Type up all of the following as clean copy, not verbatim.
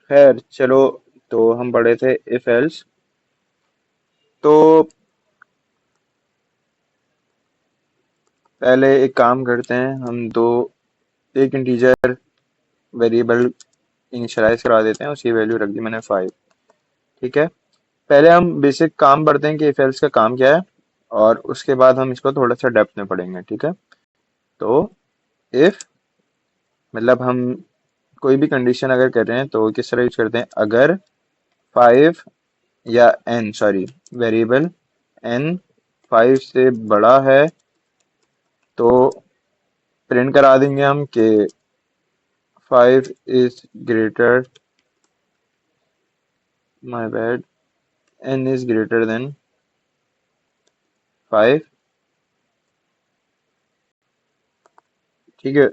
खैर चलो। तो हम पढ़े थे इफ एल्स। तो पहले एक काम करते हैं हम दो, एक इंटीजर वेरिएबल इनिशियलाइज करा देते हैं, उसकी वैल्यू रख दी मैंने 5। ठीक है। पहले हम बेसिक काम पढ़ते हैं कि इफ एल्स का काम क्या है, और उसके बाद हम इसको थोड़ा सा डेप्थ में पढ़ेंगे। ठीक है। तो इफ मतलब हम कोई भी कंडीशन अगर कर रहे हैं तो किस तरह यूज करते हैं, अगर 5 या n सॉरी वेरिएबल n 5 से बड़ा है तो प्रिंट करा देंगे हम कि 5 is greater, my bad, n is greater then 5। ठीक है।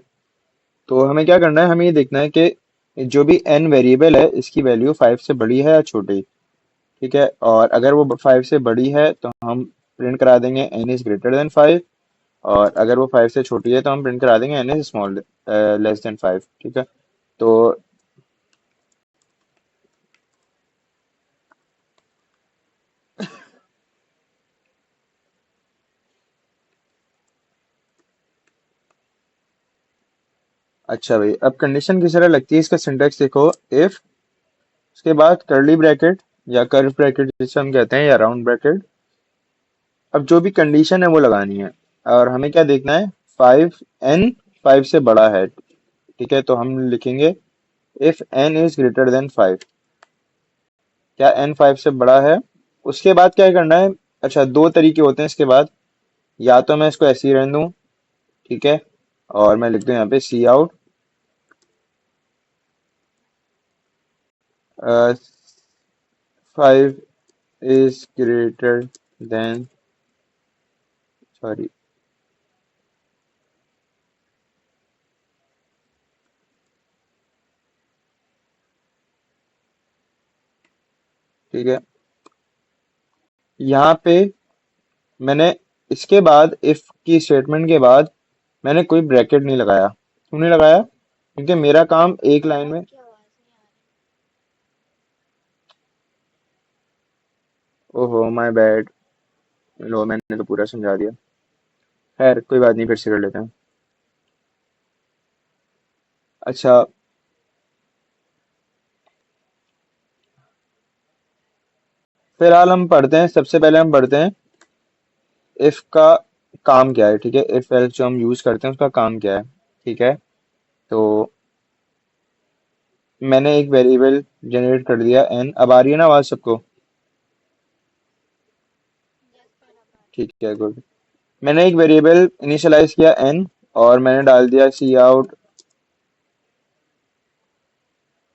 तो हमें क्या करना है, हमें ये देखना है कि जो भी n वेरिएबल है इसकी वैल्यू 5 से बड़ी है या छोटी। ठीक है। और अगर वो 5 से बड़ी है तो हम प्रिंट करा देंगे n इज ग्रेटर देन 5, और अगर वो 5 से छोटी है तो हम प्रिंट करा देंगे n is small less than 5। ठीक है। तो अच्छा भाई, अब कंडीशन किस तरह लगती है, इसका सिंटेक्स देखो। इफ, उसके बाद कर्ली ब्रैकेट या कर्व ब्रैकेट जिसे हम कहते हैं, या राउंड ब्रैकेट। अब जो भी कंडीशन है वो लगानी है, और हमें क्या देखना है, 5 n 5 से बड़ा है। ठीक है। तो हम लिखेंगे if n is greater then 5, क्या n 5 से बड़ा है। उसके बाद क्या करना है, अच्छा दो तरीके होते हैं इसके बाद। या तो मैं इसको ऐसे ही रहने दूं, ठीक है, और मैं लिख दूं यहाँ पे cout 5 is greater than, sorry, ठीक है। यहाँ पे मैंने इसके बाद इफ की स्टेटमेंट के बाद मैंने कोई ब्रैकेट नहीं लगाया। क्यों नहीं लगाया, क्योंकि मेरा काम एक लाइन में। ओहो माय बैड। लो, मैंने तो पूरा समझा दिया। खैर कोई बात नहीं, फिर से कर लेते हैं। अच्छा, फिलहाल हम पढ़ते हैं, सबसे पहले हम पढ़ते हैं इफ का काम क्या है। ठीक है। इफ एल्स जो हम यूज करते हैं उसका काम क्या है। ठीक है। तो मैंने एक वेरिएबल जनरेट कर दिया n। अब आ रही है ना आवाज सबको? ठीक है, गुड। मैंने एक वेरिएबल इनिशियलाइज किया n, और मैंने डाल दिया सी आउट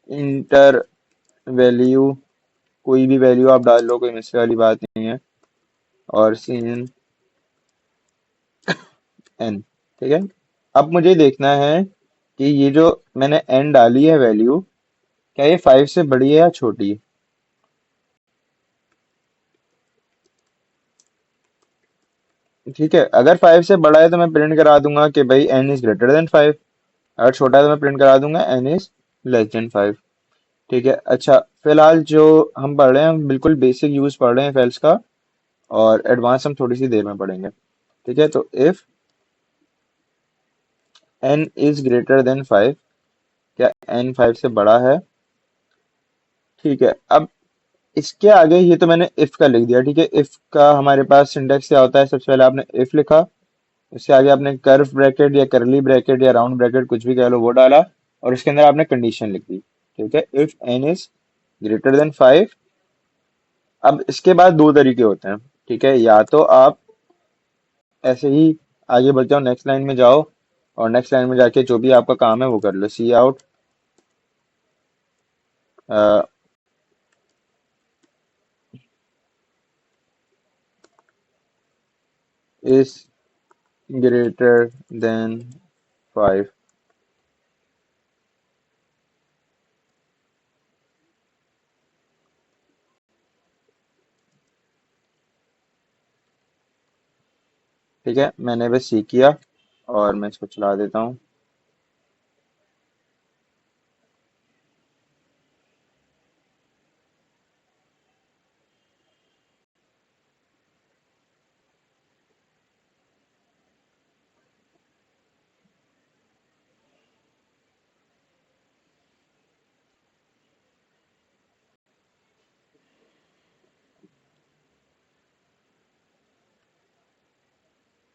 इंटर वैल्यू, कोई भी वैल्यू आप डाल लो, कोई मिसरी वाली बात नहीं है, और सी इन n। ठीक है। अब मुझे देखना है कि ये जो मैंने n डाली है वैल्यू, क्या ये 5 से बड़ी है या छोटी है। ठीक है। अगर 5 से बड़ा है तो मैं प्रिंट करा दूंगा कि भाई n इज ग्रेटर देन 5। अगर छोटा है तो मैं प्रिंट करा दूंगा n इज लेस देन 5। ठीक है। अच्छा, फिलहाल जो हम पढ़ रहे हैं, हम बिल्कुल बेसिक यूज पढ़ रहे हैं फेल्स का, और एडवांस हम थोड़ी सी देर में पढ़ेंगे। ठीक है। तो if n is greater then 5, क्या n 5 से बड़ा है। ठीक है। अब इसके आगे, ये तो मैंने इफ का लिख दिया। ठीक है। इफ का हमारे पास सिंटेक्स क्या होता है, सबसे पहले आपने इफ लिखा, उसके आगे आपने कर्व ब्रैकेट या करली ब्रैकेट या राउंड ब्रैकेट कुछ भी कह लो वो डाला, और उसके अंदर आपने कंडीशन लिख दी। ठीक है। If n is greater then 5। अब इसके बाद दो तरीके होते हैं। ठीक है। या तो आप ऐसे ही आगे बढ़ जाओ, नेक्स्ट लाइन में जाओ, और नेक्स्ट लाइन में जाके जो भी आपका काम है वो कर लो, सी आउट इज ग्रेटर देन 5। ठीक है। मैंने बस सी किया, और मैं इसको चला देता हूँ।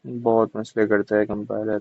बहुत मसले करता है कंपाइलर।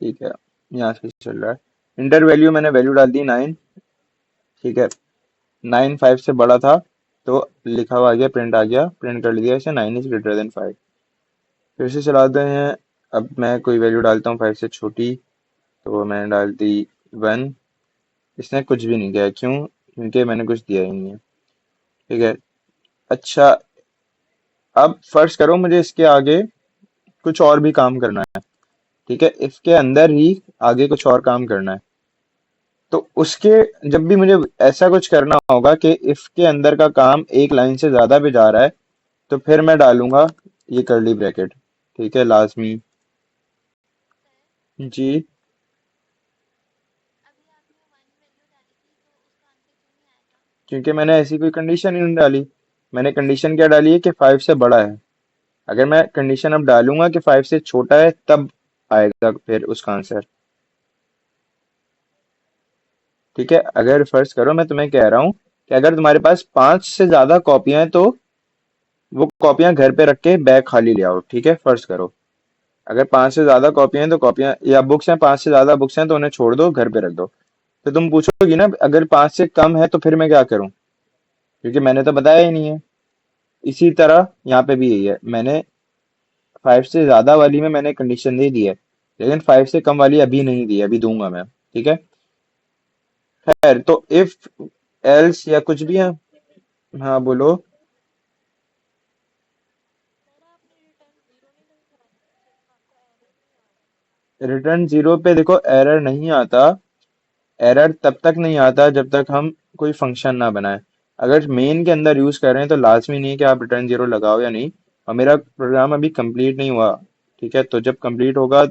ठीक है, यहाँ से चल रहा है। इंटर वैल्यू मैंने वैल्यू डाल दी 9। ठीक है, 9 5 से बड़ा था, तो लिखा हुआ आ गया, प्रिंट आ गया, प्रिंट कर लिया इसे, 9 इज ग्रेटर देन 5। फिर से चलाते हैं। अब मैं कोई वैल्यू डालता हूँ 5 से छोटी, तो मैंने डाल दी 1। इसने कुछ भी नहीं किया, क्यों? क्योंकि मैंने कुछ दिया ही नहीं है। ठीक है। अच्छा, अब फर्ज करो मुझे इसके आगे कुछ और भी काम करना है। ठीक है, इसके अंदर ही आगे कुछ और काम करना है। तो उसके जब भी मुझे ऐसा कुछ करना होगा कि इफ के अंदर का काम एक लाइन से ज्यादा भी जा रहा है, तो फिर मैं डालूंगा ये कर्ली ब्रैकेट। ठीक है, लाजमी। जी। क्योंकि मैंने ऐसी कोई कंडीशन ही नहीं डाली। मैंने कंडीशन क्या डाली है कि 5 से बड़ा है। अगर मैं कंडीशन अब डालूंगा कि 5 से छोटा है, तब आएगा फिर उसका आंसर। ठीक है, अगर फर्ज करो मैं तुम्हें कह रहा हूँ कि अगर तुम्हारे पास 5 से ज्यादा कॉपियां हैं, तो वो कॉपियां घर पे रख के बैग खाली ले आओ। ठीक है, फर्ज करो अगर 5 से ज्यादा कॉपियां हैं, तो कॉपियां या बुक्स हैं, 5 से ज्यादा बुक्स हैं, तो उन्हें छोड़ दो, घर पे रख दो। तो तुम पूछोगी ना, अगर 5 से कम है तो फिर मैं क्या करूं? क्योंकि मैंने तो बताया ही नहीं है। इसी तरह यहाँ पे भी यही है, मैंने 5 से ज्यादा वाली में मैंने कंडीशन दे दी है, लेकिन 5 से कम वाली अभी नहीं दी है, अभी दूंगा मैं। ठीक है। खैर, तो इफ एल्स या कुछ भी है। हाँ, बोलो। रिटर्न जीरो पे देखो, एरर नहीं आता। एरर तब तक नहीं आता जब तक हम कोई फंक्शन ना बनाए। अगर मेन के अंदर यूज कर रहे हैं तो लाजमी नहीं है कि आप रिटर्न जीरो लगाओ या नहीं। और मेरा प्रोग्राम अभी कंप्लीट नहीं हुआ। ठीक है, तो जब कंप्लीट होगा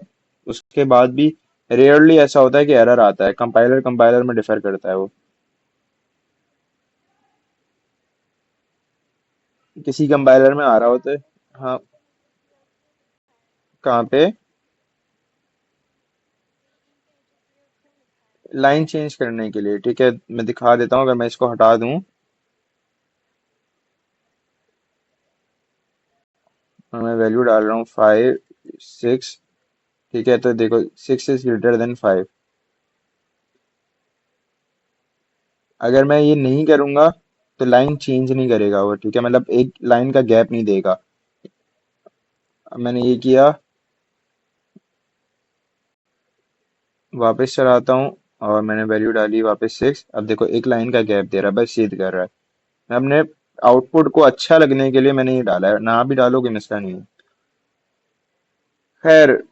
उसके बाद भी रेयरली ऐसा होता है कि एरर आता है। कंपाइलर कंपाइलर में डिफर करता है वो। किसी कंपाइलर में आ रहा होता है। हाँ। कहाँ पे? लाइन चेंज करने के लिए। ठीक है, मैं दिखा देता हूँ। अगर मैं इसको हटा दूं, और मैं वैल्यू डाल रहा हूँ 5 6। ठीक है, तो देखो 6 इज ग्रेटर देन 5। अगर मैं ये नहीं करूंगा तो लाइन चेंज नहीं करेगा वो। ठीक है, मतलब एक लाइन का गैप नहीं देगा। अब मैंने ये किया, वापस चलाता हूँ, और मैंने वैल्यू डाली वापस 6। अब देखो एक लाइन का गैप दे रहा है, बस सिद्ध कर रहा है। मैं अपने आउटपुट को अच्छा लगने के लिए मैंने ये डाला है, ना भी डालो कोई मसला नहीं है। खैर,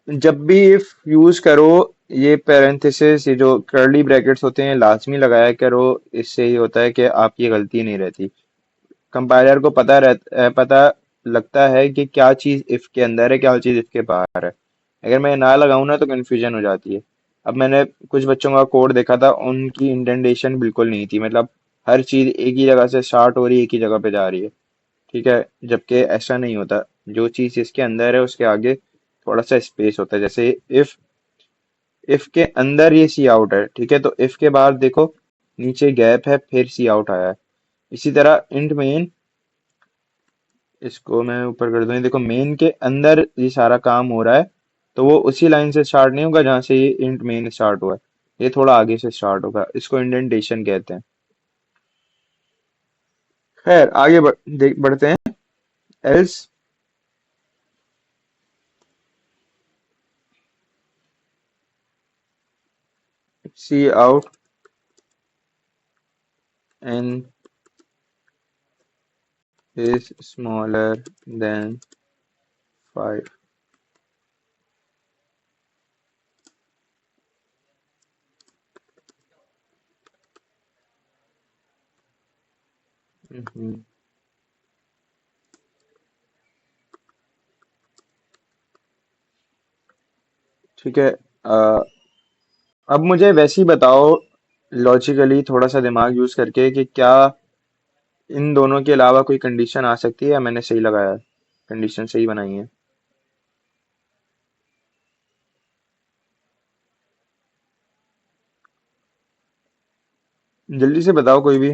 जब भी इफ यूज करो, ये पैरेंथेसिस, ये जो कर्ली ब्रैकेट्स होते हैं, लाजमी लगाया करो। इससे ये होता है कि आपकी गलती नहीं रहती। कंपाइलर को पता लगता है कि क्या चीज इफ के अंदर है, क्या चीज इफ के बाहर है। अगर मैं ना लगाऊं ना, तो कंफ्यूजन हो जाती है। अब मैंने कुछ बच्चों का कोड देखा था, उनकी इंडेंटेशन बिल्कुल नहीं थी, मतलब हर चीज एक ही जगह से स्टार्ट हो रही है, एक ही जगह पे जा रही है। ठीक है, जबकि ऐसा नहीं होता। जो चीज इसके अंदर है उसके आगे थोड़ा सा स्पेस होता है। जैसे इफ के अंदर ये सी आउट है, ठीक है, तो इफ के बाद देखो नीचे गैप है, फिर सी आउट आया है। इसी तरह इंट मेन, इसको मैं ऊपर कर दूं, ये देखो मेन के अंदर ये सारा काम हो रहा है, तो वो उसी लाइन से स्टार्ट नहीं होगा जहां से ये इंट मेन स्टार्ट हुआ है। ये थोड़ा आगे से स्टार्ट होगा, इसको इंडेंटेशन कहते हैं। खैर आगे बढ़ते हैं। Else C out n is smaller than 5। ठीक है। अब मुझे वैसे ही बताओ, लॉजिकली थोड़ा सा दिमाग यूज करके, कि क्या इन दोनों के अलावा कोई कंडीशन आ सकती है या मैंने सही लगाया, कंडीशन सही बनाई है? जल्दी से बताओ कोई भी।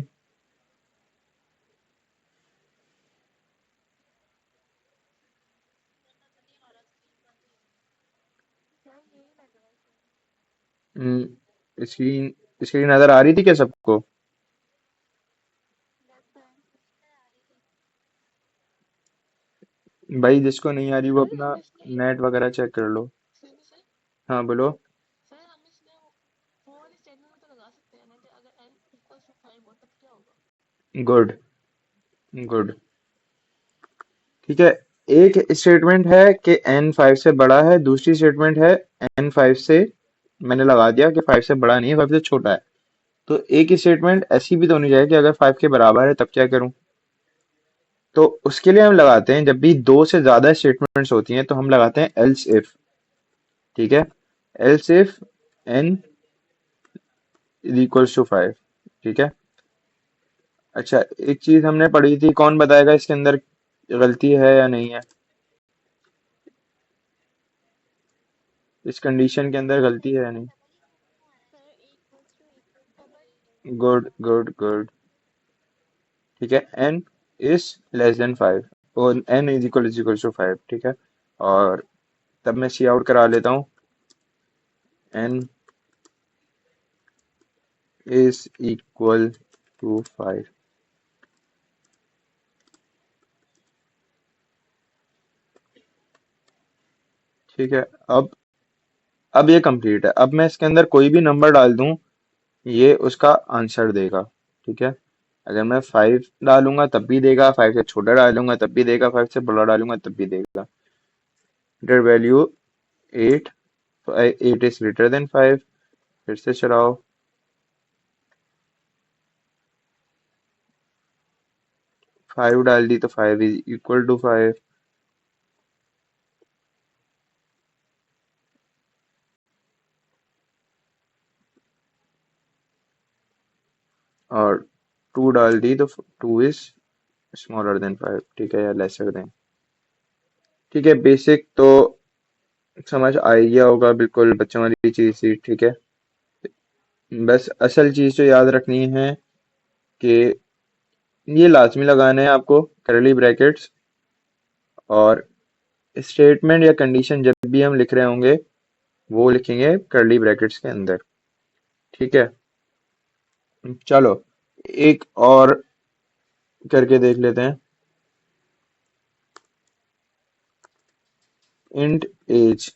स्क्रीन स्क्रीन नजर आ रही थी क्या सबको? भाई जिसको नहीं आ रही वो अपना नेट वगैरह चेक कर लो। हाँ बोलो। Good, good. ठीक है। एक स्टेटमेंट है कि एन 5 से बड़ा है, दूसरी स्टेटमेंट है एन 5 से, मैंने लगा दिया कि 5 से बड़ा नहीं है, 5 से छोटा है। तो एक स्टेटमेंट ऐसी भी तो होनी चाहिए कि अगर 5 के बराबर है तब क्या करूं? तो उसके लिए हम लगाते हैं, जब भी दो से ज्यादा स्टेटमेंट्स होती हैं तो हम लगाते हैं एल्स इफ। ठीक है। Else if n is equals to 5। ठीक है। अच्छा, एक चीज हमने पढ़ी थी, कौन बताएगा इसके अंदर गलती है या नहीं है? इस कंडीशन के अंदर गलती है या नहीं? Good, good, good. ठीक है। एन इज लेस देन 5 और एन इज इक्वल टू 5। ठीक है। और तब मैं सी आउट करा लेता हूँ, एन इज इक्वल टू 5। ठीक है। अब ये कंप्लीट है। अब मैं इसके अंदर कोई भी नंबर डाल दूं, ये उसका आंसर देगा। ठीक है। अगर मैं 5 डालूंगा तब भी देगा, 5 से छोटा डालूंगा तब भी देगा, 5 से बड़ा डालूंगा तब भी देगा। Inter value 8, 8 is greater then 5। फिर से चलाओ। 5 डाल दी तो 5 इज इक्वल टू 5। और 2 डाल दी तो 2 इज स्मॉलर देन 5। ठीक है, या लेसर देन। ठीक है, बेसिक तो समझ आ ही गया होगा, बिल्कुल बच्चों वाली चीज थी। ठीक है। बस असल चीज जो याद रखनी है कि ये लाजमी लगाना है आपको करली ब्रैकेट्स, और स्टेटमेंट या कंडीशन जब भी हम लिख रहे होंगे वो लिखेंगे करली ब्रैकेट्स के अंदर। ठीक है। चलो एक और करके देख लेते हैं। Int age.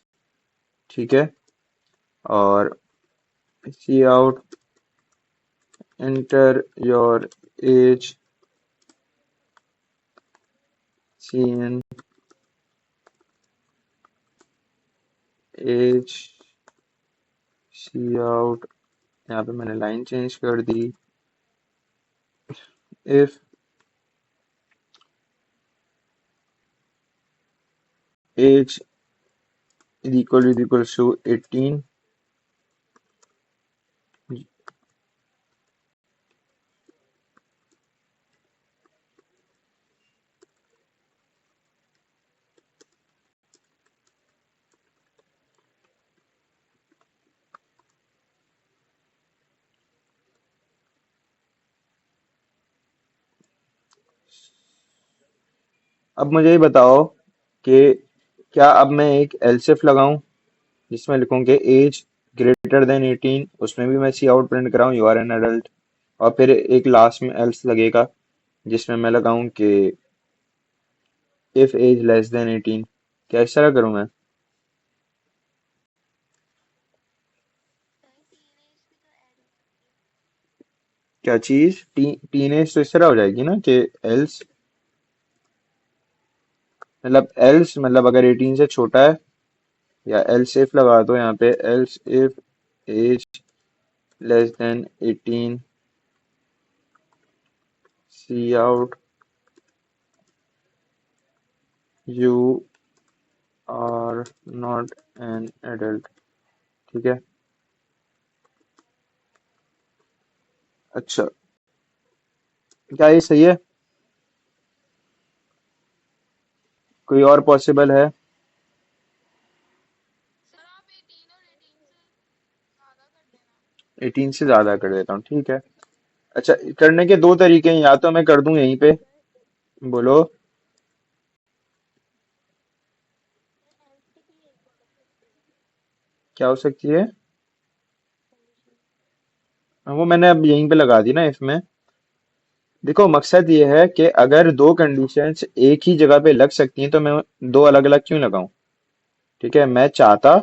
ठीक है। और cout enter your age, cin age, cout, यहाँ पे मैंने लाइन चेंज कर दी। If age is equal to 18। अब मुझे ये बताओ कि क्या अब मैं एक एलसिफ लगाऊं जिसमें लिखूं कि एज ग्रेटर देन 18, उसमें भी मैं सी आउट प्रिंट कराऊं, यू आर एन एडल्ट, और फिर एक लास्ट में एल्स लगेगा। जिसमें मैं लगाऊं कि इफ एज लेस देन 18। क्या इस तरह करूं मैं? क्या चीज टीन एज तो इस तरह हो जाएगी ना कि एल्स, मतलब एल्स मतलब अगर 18 से छोटा है, या एल्स इफ लगा दो यहाँ पे, else if age less than 18, C out you are not an adult. ठीक है। अच्छा, क्या ये सही है? कोई और पॉसिबल है? 18 से ज्यादा कर देता हूँ, ठीक है। अच्छा, करने के दो तरीके हैं, या तो मैं कर दूं यहीं पे। बोलो। क्या हो सकती है? वो मैंने अब यहीं पे लगा दी ना इसमें। देखो, मकसद ये है कि अगर दो कंडीशंस एक ही जगह पे लग सकती हैं तो मैं दो अलग अलग क्यों लगाऊं? ठीक है, मैं चाहता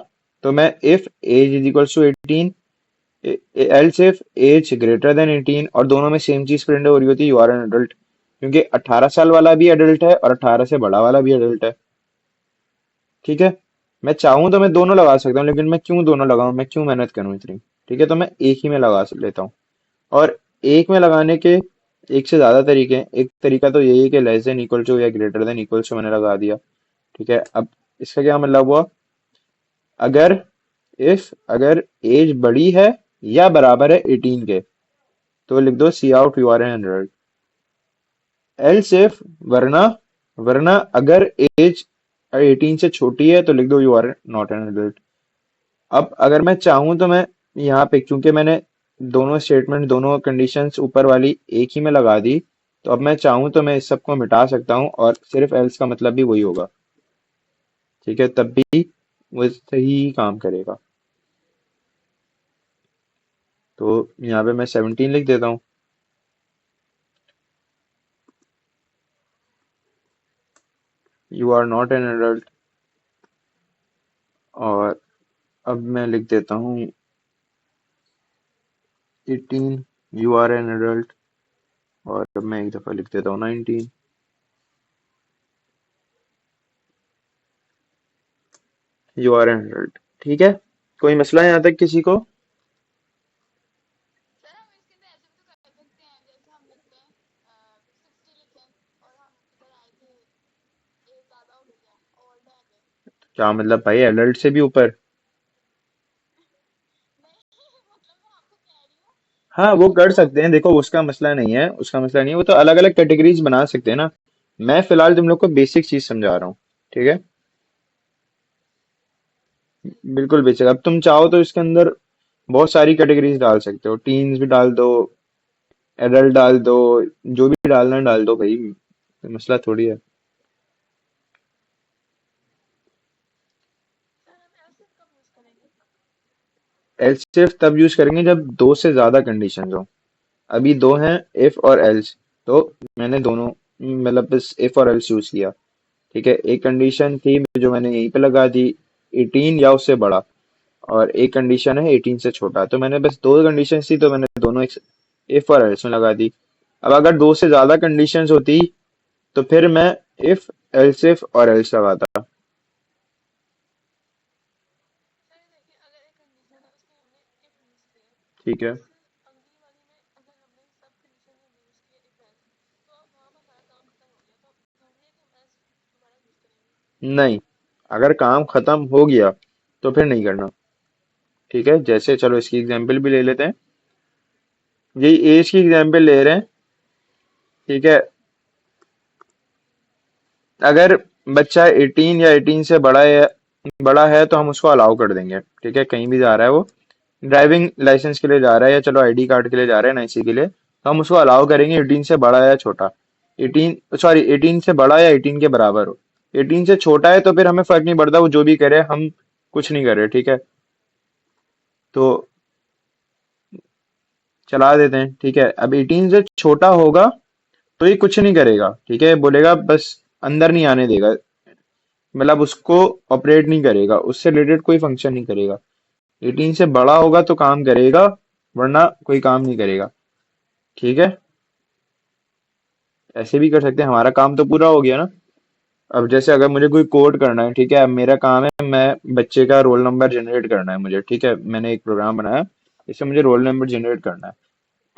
तो मैं if age is equals to 18, else if age greater than 18, और दोनों में सेम चीज प्रिंट हो रही होती, यू आर एन एडल्ट। क्योंकि 18 साल वाला भी एडल्ट है और 18 से बड़ा वाला भी एडल्ट है। ठीक है। मैं चाहूं तो मैं दोनों लगा सकता हूँ, लेकिन मैं क्यों दोनों लगाऊं, मैं क्यों मेहनत करूं इतनी? ठीक है, तो मैं एक ही में लेता हूँ। और एक में लगाने के एक से ज्यादा तरीके हैं। एक तरीका तो यही है कि लेस देन इक्वल टू या ग्रेटर देन इक्वल टू मैंने लगा दिया। ठीक है, अब इसका क्या मतलब हुआ? अगर अगर एज बड़ी है या बराबर है 18 के, तो लिख दो सी out you are an adult. Else if, वरना वरना अगर एज 18 से छोटी है तो लिख दो you are not an adult. अब अगर मैं चाहूं तो मैं यहाँ पे, क्योंकि मैंने दोनों स्टेटमेंट, दोनों कंडीशंस ऊपर वाली एक ही में लगा दी, तो अब मैं चाहूं तो मैं इस सबको मिटा सकता हूँ और सिर्फ एल्स का मतलब भी वही होगा। ठीक है, तब भी वो सही काम करेगा। तो यहाँ पे मैं 17 लिख देता हूँ। You are not an adult. और अब मैं लिख देता हूँ 18, यू आर एन एडल्ट। और अब मैं एक दफा लिख देता हूँ 19, यू आर एन एडल्ट। ठीक है। कोई मसला है यहाँ तक किसी को? क्या मतलब भाई, एडल्ट से भी ऊपर? हाँ, वो कर सकते हैं, देखो उसका मसला नहीं है, उसका मसला नहीं है, वो तो अलग अलग कैटेगरीज बना सकते हैं ना। मैं फिलहाल तुम लोग को बेसिक चीज समझा रहा हूँ। ठीक है। बिल्कुल बेसिक। अब तुम चाहो तो इसके अंदर बहुत सारी कैटेगरीज डाल सकते हो, टीन्स भी डाल दो, एडल्ट डाल दो, जो भी डालना है डाल दो भाई, कोई मसला थोड़ी है। एल्स सिर्फ तब यूज करेंगे जब दो से ज्यादा कंडीशंस हो। अभी दो हैं, इफ और एल्स। तो मैंने दोनों, मतलब बस इफ और एल्स यूज किया। ठीक है, एक कंडीशन थी जो मैंने यहीं पे लगा दी, 18 या उससे बड़ा। और एक कंडीशन है 18 से छोटा, तो मैंने बस दो कंडीशन थी तो मैंने दोनों इफ और एल्स में लगा दी। अब अगर दो से ज्यादा कंडीशंस होती तो फिर मैं इफ, एल्स इफ और एल्स लगाता। ठीक है। नहीं, अगर काम खत्म हो गया तो फिर नहीं करना। ठीक है, जैसे चलो इसकी एग्जांपल भी ले लेते हैं। यही एज की एग्जांपल ले रहे हैं। ठीक है, अगर बच्चा 18 या 18 से बड़ा है तो हम उसको अलाउ कर देंगे। ठीक है, कहीं भी जा रहा है वो, ड्राइविंग लाइसेंस के लिए जा रहा है या चलो आईडी कार्ड के लिए जा रहा है ना, इसी के लिए तो हम उसको अलाउ करेंगे 18 से बड़ा या छोटा। 18, सॉरी 18 से बड़ा या 18 के बराबर हो। 18 से छोटा है तो फिर हमें फर्क नहीं पड़ता, वो जो भी करे, हम कुछ नहीं कर रहे। ठीक है, तो चला देते हैं। ठीक है, अब 18 से छोटा होगा तो ये कुछ नहीं करेगा, ठीक है, बोलेगा बस अंदर नहीं आने देगा, मतलब उसको ऑपरेट नहीं करेगा, उससे रिलेटेड कोई फंक्शन नहीं करेगा। 18 से बड़ा होगा तो काम करेगा, वरना कोई काम नहीं करेगा। ठीक है, ऐसे भी कर सकते हैं, हमारा काम तो पूरा हो गया ना। अब जैसे अगर मुझे कोई कोड करना है, ठीक है, अब मेरा काम है, मैं बच्चे का रोल नंबर जनरेट करना है मुझे, ठीक है, मैंने एक प्रोग्राम बनाया, इससे मुझे रोल नंबर जनरेट करना है।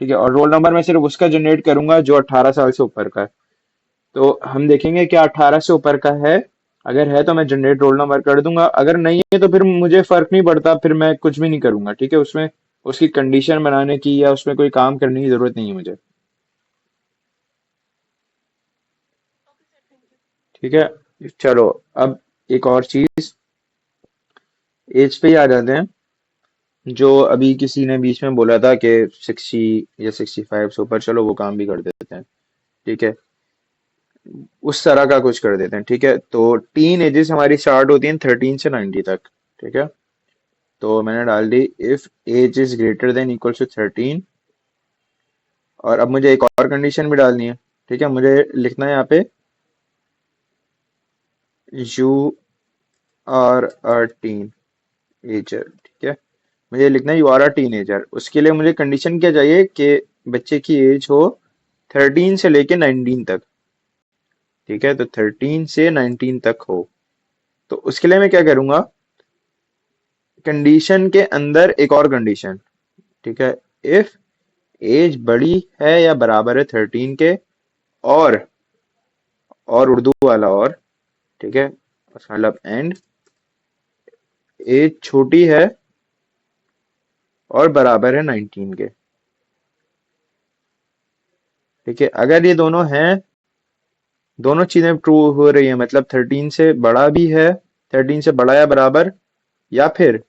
ठीक है, और रोल नंबर मैं सिर्फ उसका जनरेट करूंगा जो 18 साल से ऊपर का है। तो हम देखेंगे क्या 18 से ऊपर का है, अगर है तो मैं जनरेट रोल नंबर कर दूंगा, अगर नहीं है तो फिर मुझे फर्क नहीं पड़ता, फिर मैं कुछ भी नहीं करूंगा। ठीक है, उसमें उसकी कंडीशन बनाने की या उसमें कोई काम करने की जरूरत नहीं है मुझे। ठीक है, चलो, अब एक और चीज, एज पे ही आ जाते हैं। जो अभी किसी ने बीच में बोला था कि 60 या 65 से ऊपर, चलो वो काम भी कर देते हैं। ठीक है, उस तरह का कुछ कर देते हैं। ठीक है, तो टीन एजेस हमारी स्टार्ट होती हैं 13 से 90 तक। ठीक है, तो मैंने डाल दी if age is greater than equal to 13। और अब मुझे एक और कंडीशन भी डालनी है। ठीक है, मुझे लिखना है यहाँ पे you are a teenager. ठीक है, मुझे लिखना है you are a teenager. उसके लिए मुझे कंडीशन क्या चाहिए कि बच्चे की एज हो 13 से लेके 19 तक। ठीक है, तो 13 से 19 तक हो। तो उसके लिए मैं क्या करूंगा, कंडीशन के अंदर एक और कंडीशन। ठीक है, इफ एज बड़ी है या बराबर है 13 के, और उर्दू वाला और, ठीक है, उसका मतलब एंड, एज छोटी है और बराबर है 19 के। ठीक है, अगर ये दोनों हैं, दोनों चीजें ट्रू हो रही है, मतलब 13 से बड़ा भी है, 13 से बड़ा या बराबर, या फिर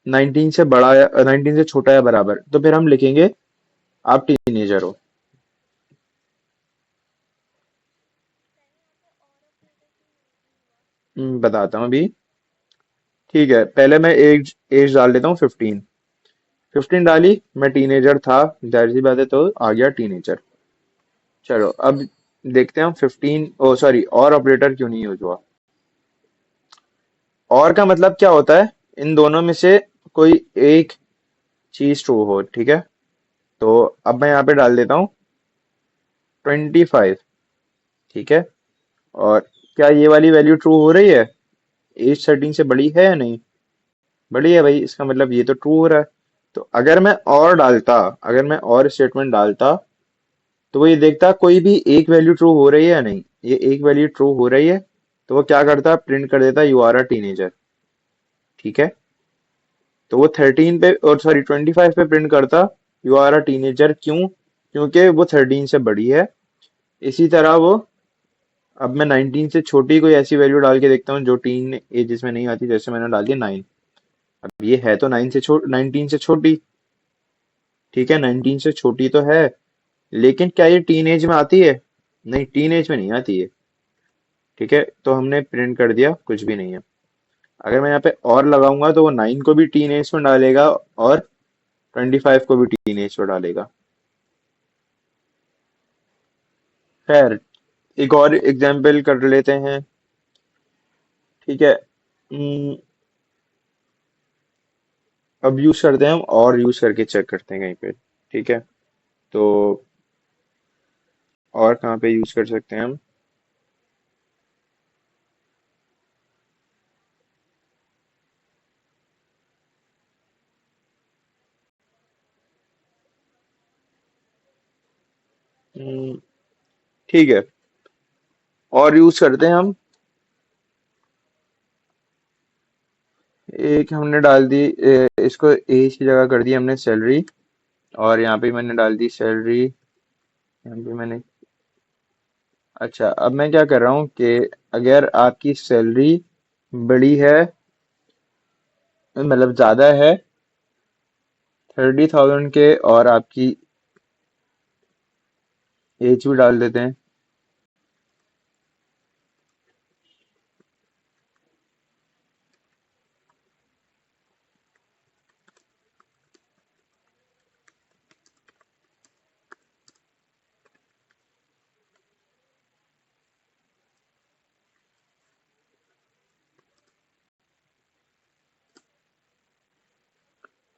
19 से बड़ा या 19 से छोटा या बराबर, तो फिर हम लिखेंगे आप टीनेजर हो। बताता हूँ अभी। ठीक है, पहले मैं एज एज डाल देता हूँ 15। 15 डाली, मैं टीनेजर था, जाहिर सी बात है, तो आ गया टीनेजर। चलो, अब देखते हैं हम 15, ओ सॉरी, और ऑपरेटर क्यों नहीं यूज हुआ। और का मतलब क्या होता है, इन दोनों में से कोई एक चीज ट्रू हो। ठीक है, तो अब मैं यहाँ पे डाल देता हूँ 25। ठीक है, और क्या ये वाली वैल्यू ट्रू हो रही है, एज 13 से बड़ी है या नहीं, बड़ी है भाई, इसका मतलब ये तो ट्रू हो रहा है। तो अगर मैं और डालता, अगर मैं और स्टेटमेंट डालता, तो वो ये देखता कोई भी एक वैल्यू ट्रू हो रही है या नहीं, ये एक वैल्यू ट्रू हो रही है, तो वो क्या करता, प्रिंट कर देता यू आर अ टीनेजर। ठीक है, तो वो 13 पे, और सॉरी 25 पे प्रिंट करता यू आर अ टीनेजर, क्यों, क्योंकि वो 13 से बड़ी है। इसी तरह वो, अब मैं 19 से छोटी कोई ऐसी वैल्यू डाल के देखता हूँ जो टीन एजेस में नहीं आती, जैसे मैंने डाल दिया 9। अब ये है तो 19 से छोटी। ठीक है, 19 से छोटी तो है, लेकिन क्या ये टीन एज में आती है, नहीं, टीन एज में नहीं आती है। ठीक है, तो हमने प्रिंट कर दिया कुछ भी नहीं है। अगर मैं यहाँ पे और लगाऊंगा तो वो 9 को भी टीन एज में डालेगा, और 25 को भी टीन एज में डालेगा। खैर, एक और एग्जाम्पल कर लेते हैं। ठीक है, अब यूज करते हैं हम, और यूज करके चेक करते हैं कहीं पे। ठीक है, तो और कहाँ पे यूज कर सकते हैं हम। हम्म, ठीक है, और यूज करते हैं हम। एक हमने डाल दी, इसको एज की जगह कर दी हमने सैलरी, और यहाँ पे मैंने डाल दी सैलरी, यहाँ पे मैंने, अच्छा, अब मैं क्या कर रहा हूँ कि अगर आपकी सैलरी बड़ी है, मतलब ज्यादा है 30,000 के, और आपकी एज भी डाल देते हैं।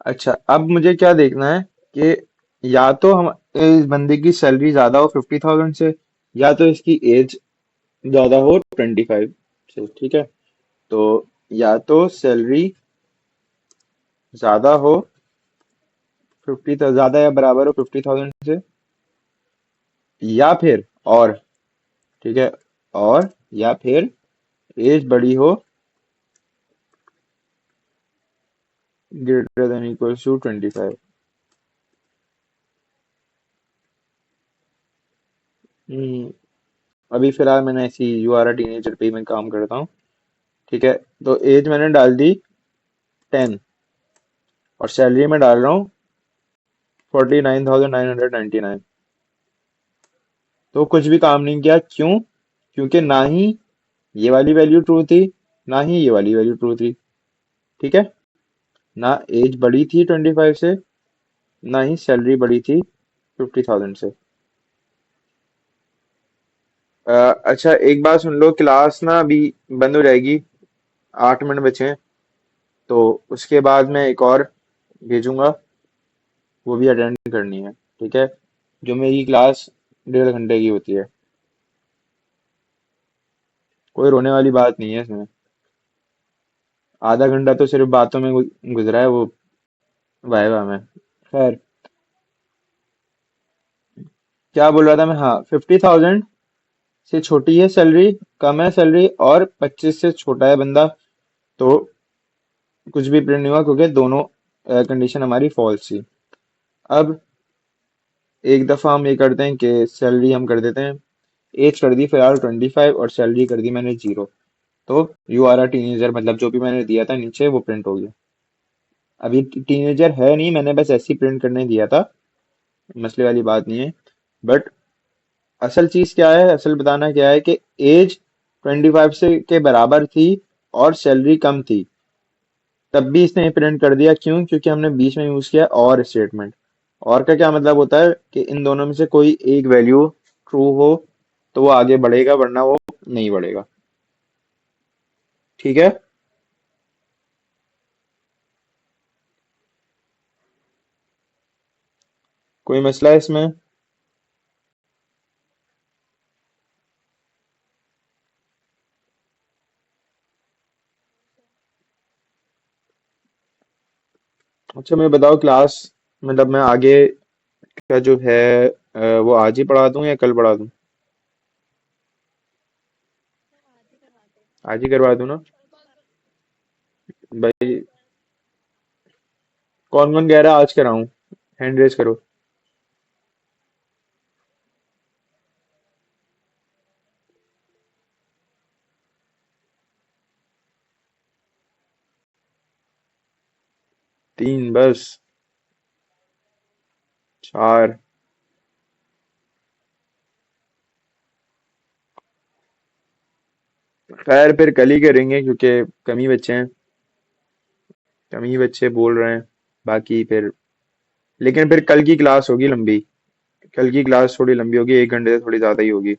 अच्छा, अब मुझे क्या देखना है कि या तो हम इस बंदे की सैलरी ज्यादा हो 50,000 से, या तो इसकी एज ज्यादा हो 25 से। ठीक है, तो या तो सैलरी ज्यादा हो 50, ज्यादा या बराबर हो 50,000 से, या फिर और, ठीक है, और या फिर एज बड़ी हो ग्रेटर देन इक्वल्स टू 25। हम्म, अभी फिलहाल मैंने ऐसी यू आर टीनेजर पे मैं काम करता हूँ। ठीक है, तो एज मैंने डाल दी 10, और सैलरी में डाल रहा हूँ 49,999। तो कुछ भी काम नहीं किया, क्यों? क्योंकि ना ही ये वाली वैल्यू ट्रू थी, ना ही ये वाली वैल्यू ट्रू थी। ठीक है, ना एज बड़ी थी 25 से, ना ही सैलरी बड़ी थी 50,000 से। अच्छा, एक बात सुन लो, क्लास ना अभी बंद हो जाएगी, 8 मिनट बचे हैं। तो उसके बाद मैं एक और भेजूंगा, वो भी अटेंड करनी है। ठीक है, जो मेरी क्लास 1.5 घंटे की होती है। कोई रोने वाली बात नहीं है इसमें। आधा घंटा तो सिर्फ बातों में गुजरा है वो वाइवा में। खैर, क्या बोल रहा था मैं? हाँ, 50,000 से छोटी है सैलरी, कम है सैलरी, और 25 से छोटा है बंदा, तो कुछ भी प्रिंट नहीं हुआ, क्योंकि दोनों कंडीशन हमारी फॉल्स थी। अब एक दफा हम ये करते हैं कि सैलरी हम कर देते हैं, एज कर दी फिलहाल 25 और सैलरी कर दी मैंने 0। तो यू आर अ टीनेजर, मतलब जो भी मैंने दिया था नीचे वो प्रिंट हो गया। अभी टीनेजर है नहीं, मैंने बस ऐसे ही प्रिंट करने दिया था, मसले वाली बात नहीं है। बट असल चीज क्या है, असल बताना क्या है कि एज 25 से के बराबर थी और सैलरी कम थी, तब भी इसने प्रिंट कर दिया। क्यों? क्योंकि हमने बीच में यूज किया और स्टेटमेंट। और का क्या मतलब होता है कि इन दोनों में से कोई एक वैल्यू ट्रू हो तो वो आगे बढ़ेगा, वरना वो नहीं बढ़ेगा। ठीक है, कोई मसला है इसमें? अच्छा, मैं बताओ क्लास, मतलब मैं आगे का जो है वो आज ही पढ़ा दूं या कल पढ़ा दूं? आज ही करवा दूं ना? भाई, कौन कौन कह रहा है आज कराऊं? हैंड रेज करो। 3 बस? 4? खैर, फिर कल ही करेंगे, क्योंकि कम ही बच्चे हैं, कम ही बच्चे बोल रहे हैं। बाकी फिर, लेकिन फिर कल की क्लास होगी लंबी। कल की क्लास थोड़ी लंबी होगी, 1 घंटे से थोड़ी ज्यादा ही होगी।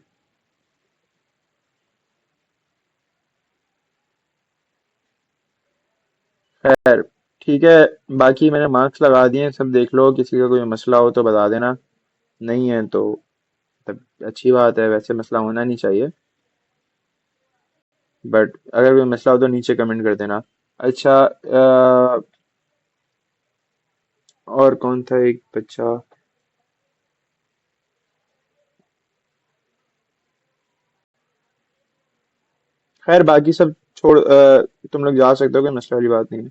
खैर, ठीक है। बाकी मैंने मार्क्स लगा दिए हैं, सब देख लो, किसी का कोई मसला हो तो बता देना। नहीं है तो तब अच्छी बात है, वैसे मसला होना नहीं चाहिए। बट अगर कोई मसला हो तो नीचे कमेंट कर देना। अच्छा, और कौन था एक बच्चा? खैर, बाकी सब छोड़, तुम लोग जा सकते हो, कोई मसले वाली बात नहीं है।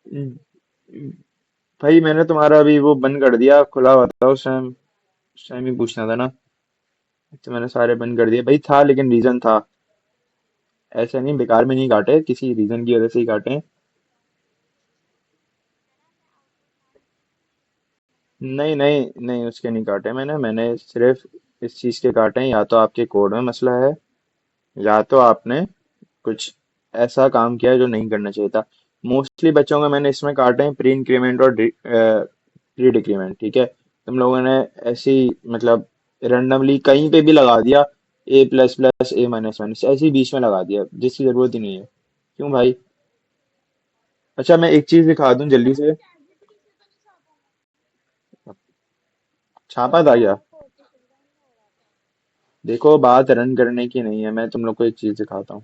हम्म, भाई मैंने तुम्हारा अभी वो बंद कर दिया, खुला हुआ था उस टाइम ही पूछना था ना। तो मैंने सारे बंद कर दिए भाई, था लेकिन रीजन था। ऐसे नहीं, बेकार में नहीं काटे, किसी रीजन की वजह से ही काटे। नहीं नहीं नहीं, उसके नहीं काटे मैंने सिर्फ इस चीज के काटे हैं, या तो आपके कोड में मसला है, या तो आपने कुछ ऐसा काम किया है जो नहीं करना चाहिए था। मोस्टली बच्चों का मैंने इसमें काटे हैं, प्री इंक्रीमेंट और प्री डिक्रीमेंट। ठीक है, तुम लोगों ने ऐसी, मतलब रैंडमली कहीं पे भी लगा दिया, ए प्लस प्लस ए माइनस माइनस ऐसे ही बीच में लगा दिया जिसकी जरूरत ही नहीं है। क्यों भाई? अच्छा मैं एक चीज दिखा दूं जल्दी से। छापा था क्या? देखो बात रन करने की नहीं है, मैं तुम लोग को एक चीज दिखाता हूँ।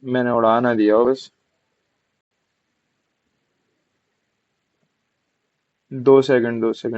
मैंने उड़ा ना दिया हो बस। 2 सेकंड 2 सेकंड।